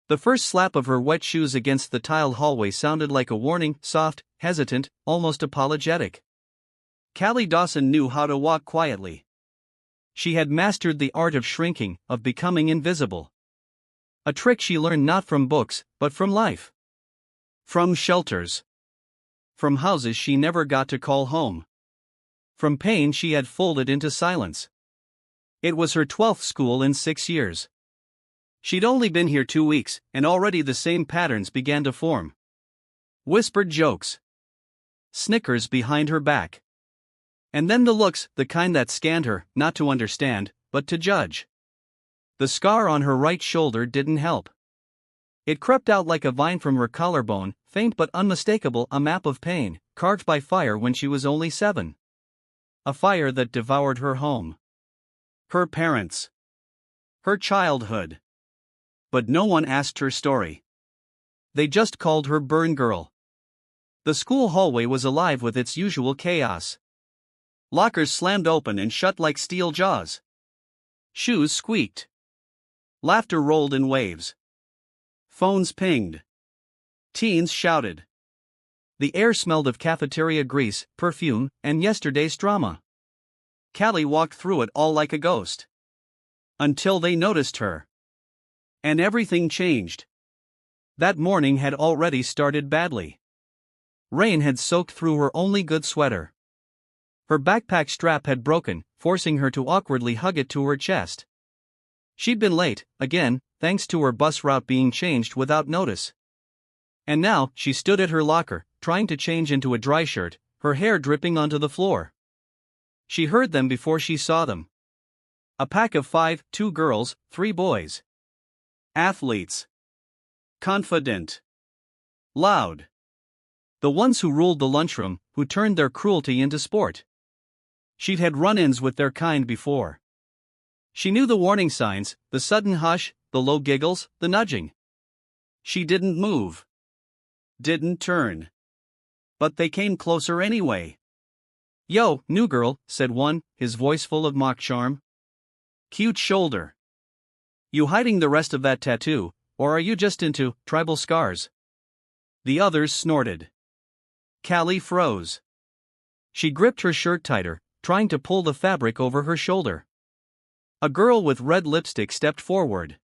The first slap of her wet shoes against the tiled hallway sounded like a warning, soft, hesitant, almost apologetic. Callie Dawson knew how to walk quietly. She had mastered the art of shrinking, of becoming invisible. A trick she learned not from books, but from life. From shelters. From houses she never got to call home. From pain she had folded into silence. It was her 12th school in 6 years. She'd only been here 2 weeks, and already the same patterns began to form. Whispered jokes. Snickers behind her back. And then the looks, the kind that scanned her, not to understand, but to judge. The scar on her right shoulder didn't help. It crept out like a vine from her collarbone, faint but unmistakable, a map of pain, carved by fire when she was only 7. A fire that devoured her home. Her parents. Her childhood. But no one asked her story. They just called her Burn Girl. The school hallway was alive with its usual chaos. Lockers slammed open and shut like steel jaws. Shoes squeaked. Laughter rolled in waves. Phones pinged. Teens shouted. The air smelled of cafeteria grease, perfume, and yesterday's drama. Callie walked through it all like a ghost. Until they noticed her. And everything changed. That morning had already started badly. Rain had soaked through her only good sweater. Her backpack strap had broken, forcing her to awkwardly hug it to her chest. She'd been late, again, thanks to her bus route being changed without notice. And now, she stood at her locker, trying to change into a dry shirt, her hair dripping onto the floor. She heard them before she saw them. A pack of 5, 2 girls, 3 boys. Athletes. Confident. Loud. The ones who ruled the lunchroom, who turned their cruelty into sport. She'd had run-ins with their kind before. She knew the warning signs, the sudden hush, the low giggles, the nudging. She didn't move. Didn't turn. But they came closer anyway. "Yo, new girl," said one, his voice full of mock charm. "Cute shoulder. You hiding the rest of that tattoo, or are you just into tribal scars?" The others snorted. Callie froze. She gripped her shirt tighter, trying to pull the fabric over her shoulder. A girl with red lipstick stepped forward.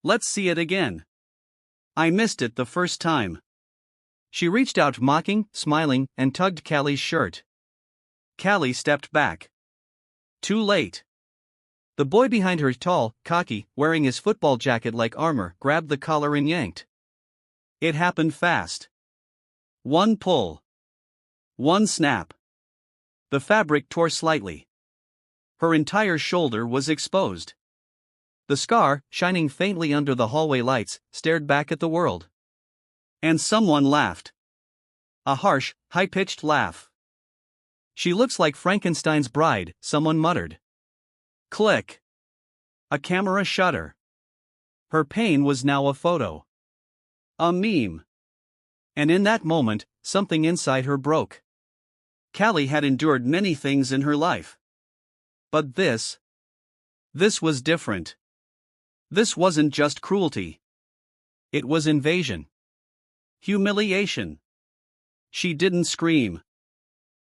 "Let's see it again. I missed it the first time." She reached out, mocking, smiling, and tugged Callie's shirt. Callie stepped back. Too late. The boy behind her, tall, cocky, wearing his football jacket like armor, grabbed the collar and yanked. It happened fast. One pull. One snap. The fabric tore slightly. Her entire shoulder was exposed. The scar, shining faintly under the hallway lights, stared back at the world. And someone laughed. A harsh, high-pitched laugh. "She looks like Frankenstein's bride," someone muttered. Click. A camera shutter. Her pain was now a photo. A meme. And in that moment, something inside her broke. Callie had endured many things in her life. But this was different. This wasn't just cruelty. It was invasion. Humiliation. She didn't scream.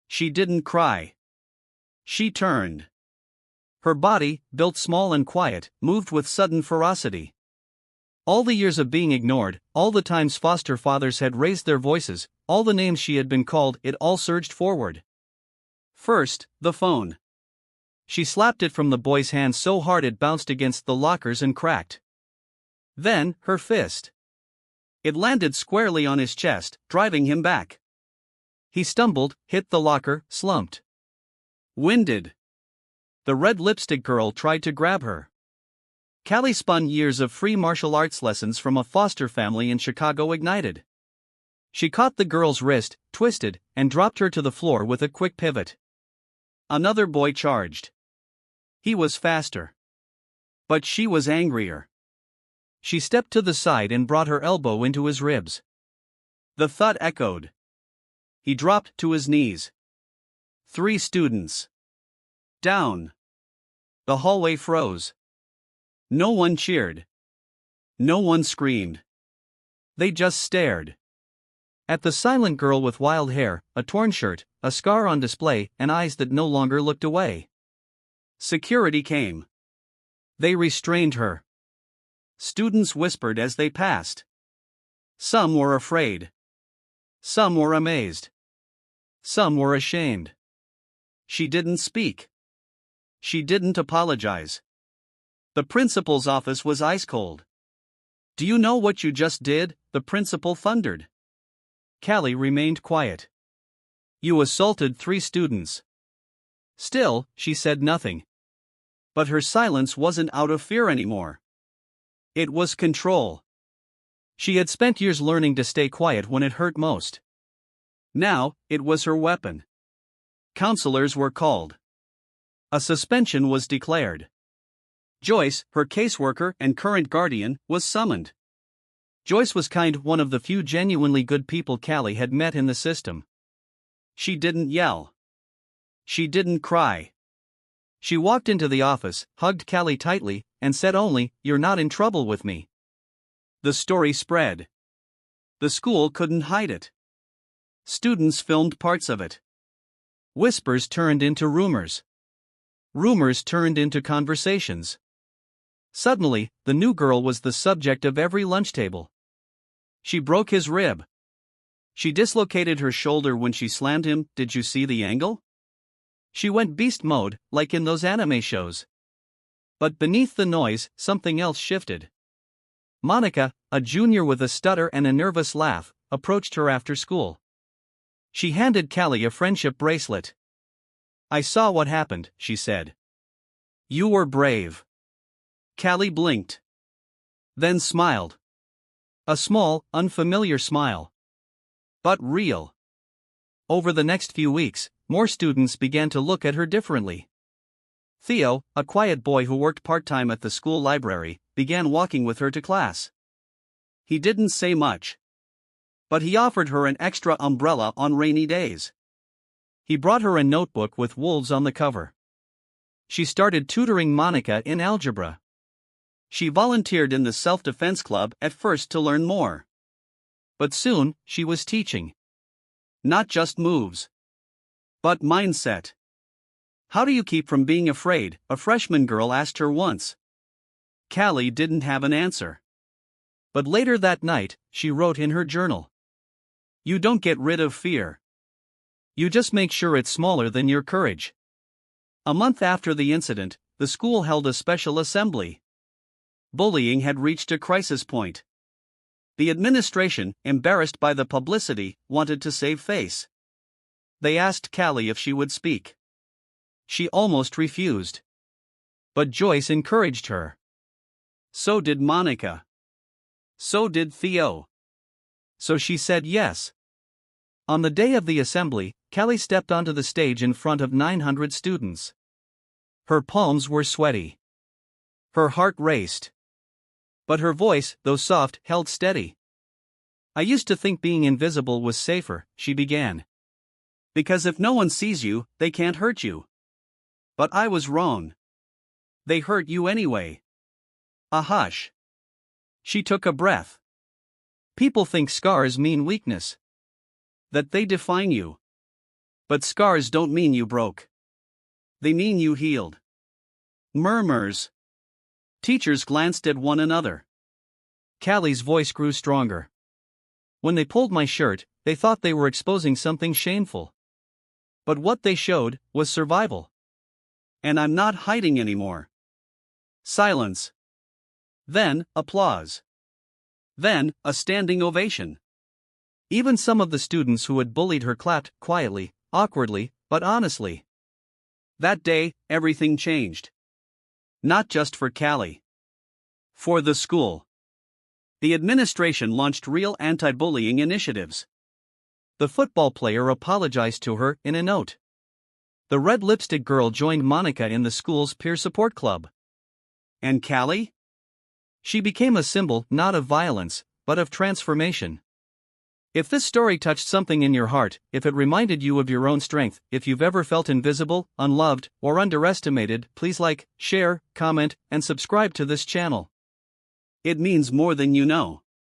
She didn't cry. She turned. Her body, built small and quiet, moved with sudden ferocity. All the years of being ignored, all the times foster fathers had raised their voices, all the names she had been called, it all surged forward. First, the phone. She slapped it from the boy's hand so hard it bounced against the lockers and cracked. Then, her fist. It landed squarely on his chest, driving him back. He stumbled, hit the locker, slumped. Winded. The red lipstick girl tried to grab her. Callie spun years of free martial arts lessons from a foster family in Chicago ignited. She caught the girl's wrist, twisted, and dropped her to the floor with a quick pivot. Another boy charged. He was faster. But she was angrier. She stepped to the side and brought her elbow into his ribs. The thud echoed. He dropped to his knees. 3 students. Down. The hallway froze. No one cheered. No one screamed. They just stared. At the silent girl with wild hair, a torn shirt, a scar on display, and eyes that no longer looked away. Security came. They restrained her. Students whispered as they passed. Some were afraid. Some were amazed. Some were ashamed. She didn't speak. She didn't apologize. The principal's office was ice cold. "Do you know what you just did?" the principal thundered. Callie remained quiet. "You assaulted 3 students." Still, she said nothing. But her silence wasn't out of fear anymore. It was control. She had spent years learning to stay quiet when it hurt most. Now, it was her weapon. Counselors were called. A suspension was declared. Joyce, her caseworker and current guardian, was summoned. Joyce was one of the few genuinely good people Callie had met in the system. She didn't yell. She didn't cry. She walked into the office, hugged Callie tightly, and said only, "You're not in trouble with me." The story spread. The school couldn't hide it. Students filmed parts of it. Whispers turned into rumors. Rumors turned into conversations. Suddenly, the new girl was the subject of every lunch table. She broke his rib. She dislocated her shoulder when she slammed him. Did you see the angle? She went beast mode, like in those anime shows. But beneath the noise, something else shifted. Monica, a junior with a stutter and a nervous laugh, approached her after school. She handed Callie a friendship bracelet. "I saw what happened," she said. "You were brave." Callie blinked. Then smiled. A small, unfamiliar smile. But real. Over the next few weeks, more students began to look at her differently. Theo, a quiet boy who worked part-time at the school library, began walking with her to class. He didn't say much. But he offered her an extra umbrella on rainy days. He brought her a notebook with wolves on the cover. She started tutoring Monica in algebra. She volunteered in the self-defense club at first to learn more. But soon, she was teaching. Not just moves, but mindset. "How do you keep from being afraid?" a freshman girl asked her once. Callie didn't have an answer. But later that night, she wrote in her journal. "You don't get rid of fear. You just make sure it's smaller than your courage." A month after the incident, the school held a special assembly. Bullying had reached a crisis point. The administration, embarrassed by the publicity, wanted to save face. They asked Callie if she would speak. She almost refused. But Joyce encouraged her. So did Monica. So did Theo. So she said yes. On the day of the assembly, Callie stepped onto the stage in front of 900 students. Her palms were sweaty. Her heart raced. But her voice, though soft, held steady. "I used to think being invisible was safer," she began. "Because if no one sees you, they can't hurt you. But I was wrong. They hurt you anyway." A hush. She took a breath. "People think scars mean weakness. That they define you. But scars don't mean you broke. They mean you healed." Murmurs. Teachers glanced at one another. Callie's voice grew stronger. "When they pulled my shirt, they thought they were exposing something shameful. But what they showed was survival. And I'm not hiding anymore." Silence. Then, applause. Then, a standing ovation. Even some of the students who had bullied her clapped, quietly, awkwardly, but honestly. That day, everything changed. Not just for Callie. For the school. The administration launched real anti-bullying initiatives. The football player apologized to her in a note. The red lipstick girl joined Monica in the school's peer support club. And Callie? She became a symbol not of violence, but of transformation. If this story touched something in your heart, if it reminded you of your own strength, if you've ever felt invisible, unloved, or underestimated, please like, share, comment, and subscribe to this channel. It means more than you know.